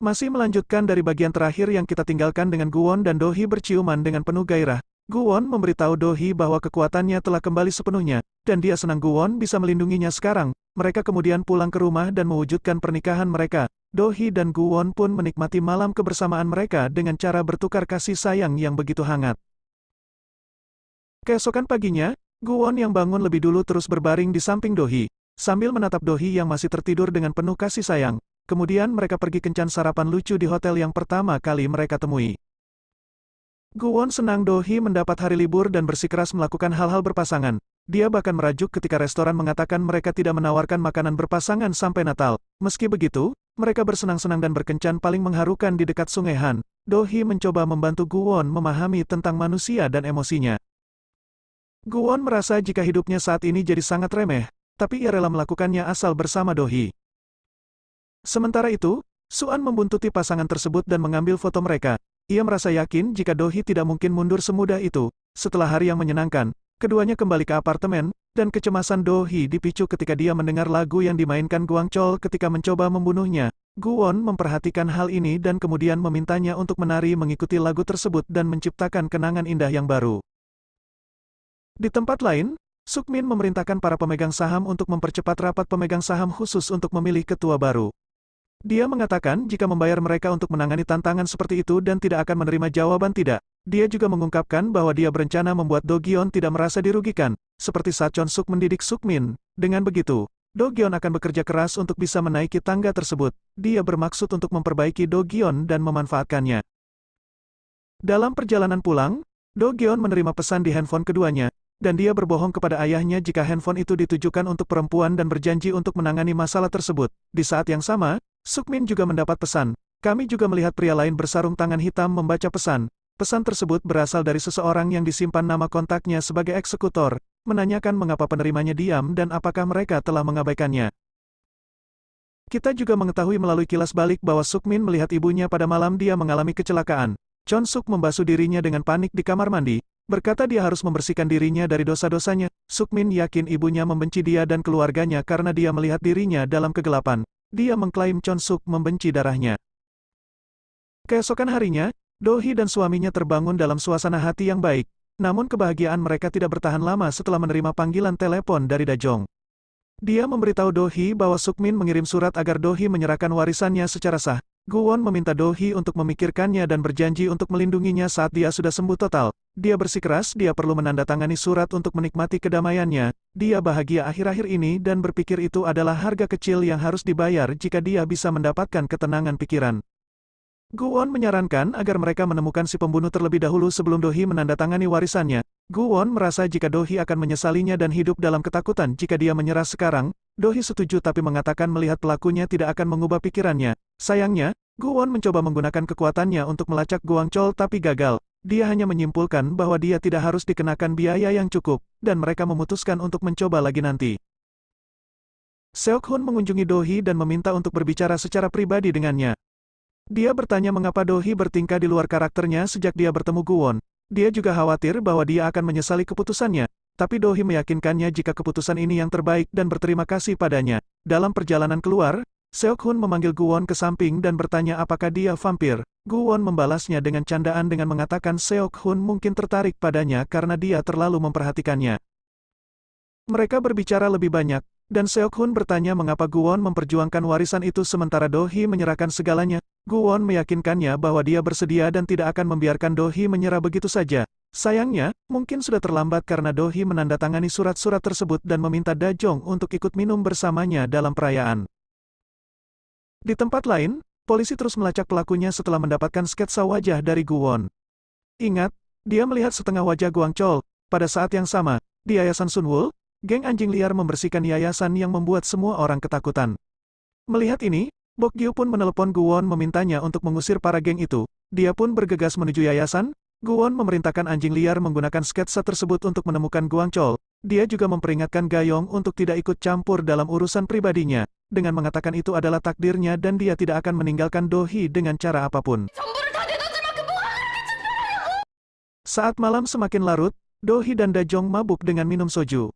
Masih melanjutkan dari bagian terakhir yang kita tinggalkan dengan Guwon dan Do-hee berciuman dengan penuh gairah. Guwon memberitahu Do-hee bahwa kekuatannya telah kembali sepenuhnya, dan dia senang Guwon bisa melindunginya sekarang. Mereka kemudian pulang ke rumah dan mewujudkan pernikahan mereka. Do-hee dan Guwon pun menikmati malam kebersamaan mereka dengan cara bertukar kasih sayang yang begitu hangat. Keesokan paginya, Guwon yang bangun lebih dulu terus berbaring di samping Do-hee, sambil menatap Do-hee yang masih tertidur dengan penuh kasih sayang. Kemudian mereka pergi kencan sarapan lucu di hotel yang pertama kali mereka temui. Guwon senang Do-hee mendapat hari libur dan bersikeras melakukan hal-hal berpasangan. Dia bahkan merajuk ketika restoran mengatakan mereka tidak menawarkan makanan berpasangan sampai Natal. Meski begitu, mereka bersenang-senang dan berkencan paling mengharukan di dekat Sungai Han. Do-hee mencoba membantu Guwon memahami tentang manusia dan emosinya. Guwon merasa jika hidupnya saat ini jadi sangat remeh, tapi ia rela melakukannya asal bersama Do-hee. Sementara itu, Suan membuntuti pasangan tersebut dan mengambil foto mereka. Ia merasa yakin jika Do-hee tidak mungkin mundur semudah itu. Setelah hari yang menyenangkan, keduanya kembali ke apartemen, dan kecemasan Do-hee dipicu ketika dia mendengar lagu yang dimainkan Guang Chol ketika mencoba membunuhnya. Guwon memperhatikan hal ini dan kemudian memintanya untuk menari mengikuti lagu tersebut dan menciptakan kenangan indah yang baru. Di tempat lain, Sukmin memerintahkan para pemegang saham untuk mempercepat rapat pemegang saham khusus untuk memilih ketua baru. Dia mengatakan jika membayar mereka untuk menangani tantangan seperti itu dan tidak akan menerima jawaban tidak. Dia juga mengungkapkan bahwa dia berencana membuat Do-gyeon tidak merasa dirugikan, seperti saat Chon Suk mendidik Sukmin. Dengan begitu, Do-gyeon akan bekerja keras untuk bisa menaiki tangga tersebut. Dia bermaksud untuk memperbaiki Do-gyeon dan memanfaatkannya. Dalam perjalanan pulang, Do-gyeon menerima pesan di handphone keduanya, dan dia berbohong kepada ayahnya jika handphone itu ditujukan untuk perempuan dan berjanji untuk menangani masalah tersebut. Di saat yang sama, Sukmin juga mendapat pesan. Kami juga melihat pria lain bersarung tangan hitam membaca pesan. Pesan tersebut berasal dari seseorang yang disimpan nama kontaknya sebagai eksekutor, menanyakan mengapa penerimanya diam dan apakah mereka telah mengabaikannya. Kita juga mengetahui melalui kilas balik bahwa Sukmin melihat ibunya pada malam dia mengalami kecelakaan. Chon Suk membasuh dirinya dengan panik di kamar mandi, berkata dia harus membersihkan dirinya dari dosa-dosanya. Sukmin yakin ibunya membenci dia dan keluarganya karena dia melihat dirinya dalam kegelapan. Dia mengklaim Chon Suk membenci darahnya. Keesokan harinya, Do-hee dan suaminya terbangun dalam suasana hati yang baik, namun kebahagiaan mereka tidak bertahan lama setelah menerima panggilan telepon dari Dajong. Dia memberitahu Do-hee bahwa Sukmin mengirim surat agar Do-hee menyerahkan warisannya secara sah. Guwon meminta Do-hee untuk memikirkannya dan berjanji untuk melindunginya saat dia sudah sembuh total. Dia bersikeras dia perlu menandatangani surat untuk menikmati kedamaiannya. Dia bahagia akhir-akhir ini dan berpikir itu adalah harga kecil yang harus dibayar jika dia bisa mendapatkan ketenangan pikiran. Guwon menyarankan agar mereka menemukan si pembunuh terlebih dahulu sebelum Do-hee menandatangani warisannya. Guwon merasa jika Do-hee akan menyesalinya dan hidup dalam ketakutan jika dia menyerah sekarang. Do-hee setuju tapi mengatakan melihat pelakunya tidak akan mengubah pikirannya. Sayangnya, Guwon mencoba menggunakan kekuatannya untuk melacak Guang Chol tapi gagal. Dia hanya menyimpulkan bahwa dia tidak harus dikenakan biaya yang cukup, dan mereka memutuskan untuk mencoba lagi nanti. Seok-hun mengunjungi Do-hee dan meminta untuk berbicara secara pribadi dengannya. Dia bertanya mengapa Do-hee bertingkah di luar karakternya sejak dia bertemu Guwon. Dia juga khawatir bahwa dia akan menyesali keputusannya, tapi Do-hee meyakinkannya jika keputusan ini yang terbaik dan berterima kasih padanya. Dalam perjalanan keluar, Seok-hun memanggil Guwon ke samping dan bertanya apakah dia vampir. Guwon membalasnya dengan candaan dengan mengatakan Seok-hun mungkin tertarik padanya karena dia terlalu memperhatikannya. Mereka berbicara lebih banyak, dan Seok-hun bertanya mengapa Guwon memperjuangkan warisan itu sementara Do-hee menyerahkan segalanya. Guwon meyakinkannya bahwa dia bersedia dan tidak akan membiarkan Do-hee menyerah begitu saja. Sayangnya, mungkin sudah terlambat karena Do-hee menandatangani surat-surat tersebut dan meminta Dajong untuk ikut minum bersamanya dalam perayaan. Di tempat lain, polisi terus melacak pelakunya setelah mendapatkan sketsa wajah dari Guwon. Ingat, dia melihat setengah wajah Guang Chol. Pada saat yang sama, di Yayasan Sunwoo, geng anjing liar membersihkan yayasan yang membuat semua orang ketakutan. Melihat ini, Bok Gyu pun menelepon Guwon memintanya untuk mengusir para geng itu. Dia pun bergegas menuju yayasan. Guwon memerintahkan anjing liar menggunakan sketsa tersebut untuk menemukan Guang Chol. Dia juga memperingatkan Gayong untuk tidak ikut campur dalam urusan pribadinya, dengan mengatakan itu adalah takdirnya dan dia tidak akan meninggalkan Do-hee dengan cara apapun. Saat malam semakin larut, Do-hee dan Dajong mabuk dengan minum soju.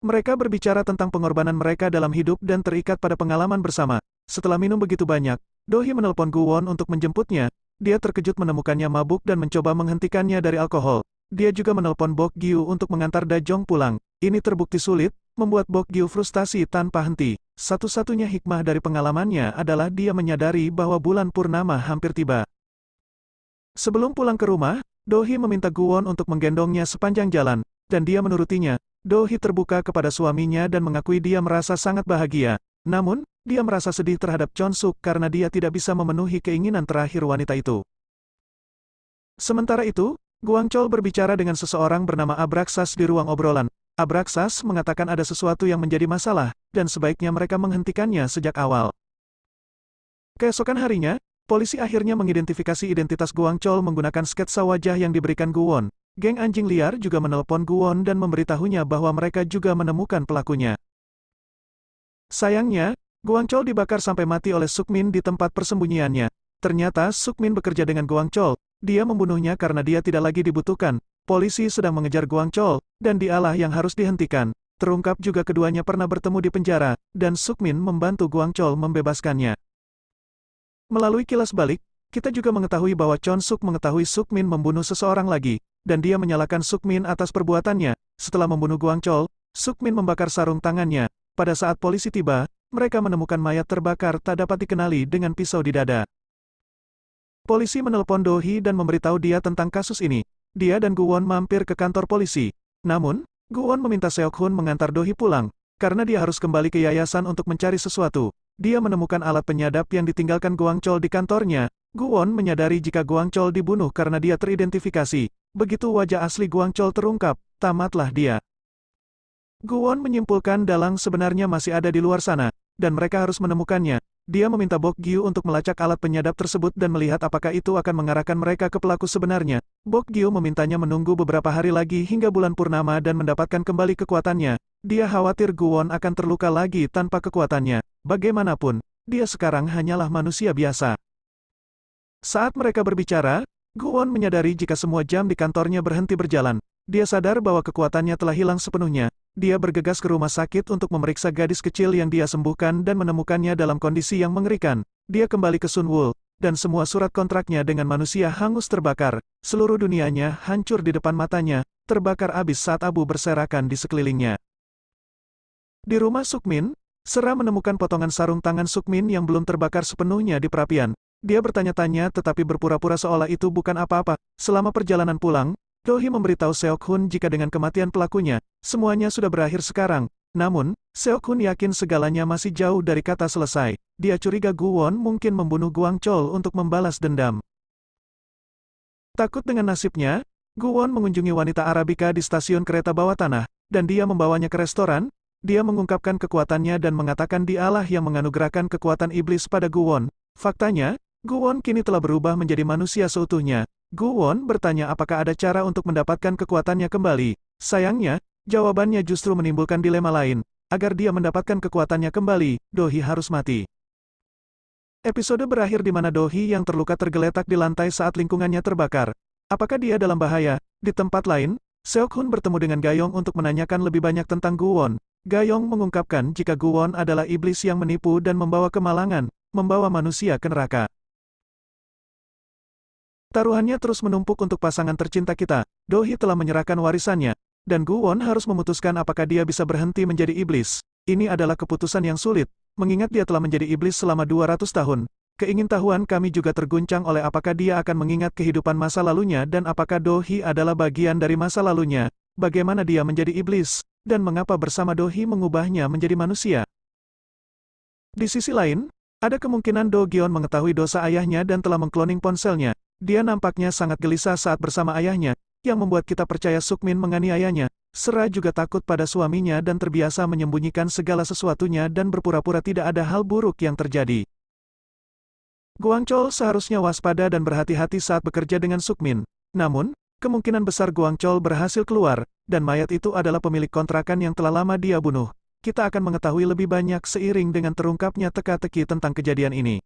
Mereka berbicara tentang pengorbanan mereka dalam hidup dan terikat pada pengalaman bersama. Setelah minum begitu banyak, Do Hee menelpon Gu Won untuk menjemputnya. Dia terkejut menemukannya mabuk dan mencoba menghentikannya dari alkohol. Dia juga menelpon Bok Gyu untuk mengantar Da Jong pulang. Ini terbukti sulit, membuat Bok Gyu frustasi tanpa henti. Satu-satunya hikmah dari pengalamannya adalah dia menyadari bahwa bulan purnama hampir tiba. Sebelum pulang ke rumah, Do Hee meminta Gu Won untuk menggendongnya sepanjang jalan, dan dia menurutinya. Do Hee terbuka kepada suaminya dan mengakui dia merasa sangat bahagia. Namun, dia merasa sedih terhadap Chon Suk karena dia tidak bisa memenuhi keinginan terakhir wanita itu. Sementara itu, Guang Chol berbicara dengan seseorang bernama Abraxas di ruang obrolan. Abraxas mengatakan ada sesuatu yang menjadi masalah, dan sebaiknya mereka menghentikannya sejak awal. Keesokan harinya, polisi akhirnya mengidentifikasi identitas Guang Chol menggunakan sketsa wajah yang diberikan Gu Won. Geng anjing liar juga menelpon Gu Won dan memberitahunya bahwa mereka juga menemukan pelakunya. Sayangnya, Guang Chol dibakar sampai mati oleh Suk Min di tempat persembunyiannya. Ternyata Suk Min bekerja dengan Guang Chol. Dia membunuhnya karena dia tidak lagi dibutuhkan. Polisi sedang mengejar Guang Chol, dan dialah yang harus dihentikan. Terungkap juga keduanya pernah bertemu di penjara, dan Suk Min membantu Guang Chol membebaskannya. Melalui kilas balik, kita juga mengetahui bahwa Chon Suk mengetahui Suk Min membunuh seseorang lagi, dan dia menyalahkan Suk Min atas perbuatannya. Setelah membunuh Guang Chol, Suk Min membakar sarung tangannya. Pada saat polisi tiba, mereka menemukan mayat terbakar tak dapat dikenali dengan pisau di dada. Polisi menelpon Do Hee dan memberitahu dia tentang kasus ini. Dia dan Gu Won mampir ke kantor polisi. Namun, Gu Won meminta Seok Hun mengantar Do Hee pulang, karena dia harus kembali ke yayasan untuk mencari sesuatu. Dia menemukan alat penyadap yang ditinggalkan Guang Chol di kantornya. Gu Won menyadari jika Guang Chol dibunuh karena dia teridentifikasi. Begitu wajah asli Guang Chol terungkap, tamatlah dia. Gu Won menyimpulkan dalang sebenarnya masih ada di luar sana, dan mereka harus menemukannya. Dia meminta Bok Gyu untuk melacak alat penyadap tersebut dan melihat apakah itu akan mengarahkan mereka ke pelaku sebenarnya. Bok Gyu memintanya menunggu beberapa hari lagi hingga bulan purnama dan mendapatkan kembali kekuatannya. Dia khawatir Gu Won akan terluka lagi tanpa kekuatannya. Bagaimanapun, dia sekarang hanyalah manusia biasa. Saat mereka berbicara, Gu Won menyadari jika semua jam di kantornya berhenti berjalan. Dia sadar bahwa kekuatannya telah hilang sepenuhnya. Dia bergegas ke rumah sakit untuk memeriksa gadis kecil yang dia sembuhkan dan menemukannya dalam kondisi yang mengerikan. Dia kembali ke Sunwoo, dan semua surat kontraknya dengan manusia hangus terbakar. Seluruh dunianya hancur di depan matanya, terbakar abis saat abu berserakan di sekelilingnya. Di rumah Suk Min, Sera menemukan potongan sarung tangan Suk Min yang belum terbakar sepenuhnya di perapian. Dia bertanya-tanya tetapi berpura-pura seolah itu bukan apa-apa. Selama perjalanan pulang, Do Hee memberitahu Seok Hun jika dengan kematian pelakunya, semuanya sudah berakhir sekarang. Namun, Seok Hun yakin segalanya masih jauh dari kata selesai. Dia curiga Gu Won mungkin membunuh Guang Chol untuk membalas dendam. Takut dengan nasibnya, Gu Won mengunjungi wanita Arabika di stasiun kereta bawah tanah, dan dia membawanya ke restoran. Dia mengungkapkan kekuatannya dan mengatakan dialah yang menganugerahkan kekuatan iblis pada Gu Won. Faktanya, Gu Won kini telah berubah menjadi manusia seutuhnya. Gu Won bertanya apakah ada cara untuk mendapatkan kekuatannya kembali. Sayangnya, jawabannya justru menimbulkan dilema lain. Agar dia mendapatkan kekuatannya kembali, Do Hee harus mati. Episode berakhir di mana Do Hee yang terluka tergeletak di lantai saat lingkungannya terbakar. Apakah dia dalam bahaya? Di tempat lain, Seok Hun bertemu dengan Gayong untuk menanyakan lebih banyak tentang Gu Won. Gayong mengungkapkan jika Gu Won adalah iblis yang menipu dan membawa kemalangan, membawa manusia ke neraka. Taruhannya terus menumpuk untuk pasangan tercinta kita. Do Hee telah menyerahkan warisannya, dan Gu Won harus memutuskan apakah dia bisa berhenti menjadi iblis. Ini adalah keputusan yang sulit, mengingat dia telah menjadi iblis selama 200 tahun. Keingintahuan kami juga terguncang oleh apakah dia akan mengingat kehidupan masa lalunya dan apakah Do Hee adalah bagian dari masa lalunya, bagaimana dia menjadi iblis, dan mengapa bersama Do Hee mengubahnya menjadi manusia. Di sisi lain, ada kemungkinan Do Gyeon mengetahui dosa ayahnya dan telah mengkloning ponselnya. Dia nampaknya sangat gelisah saat bersama ayahnya, yang membuat kita percaya Suk Min menganiayanya. Sera juga takut pada suaminya dan terbiasa menyembunyikan segala sesuatunya dan berpura-pura tidak ada hal buruk yang terjadi. Guang Chol seharusnya waspada dan berhati-hati saat bekerja dengan Suk Min. Namun, kemungkinan besar Guang Chol berhasil keluar, dan mayat itu adalah pemilik kontrakan yang telah lama dia bunuh. Kita akan mengetahui lebih banyak seiring dengan terungkapnya teka-teki tentang kejadian ini.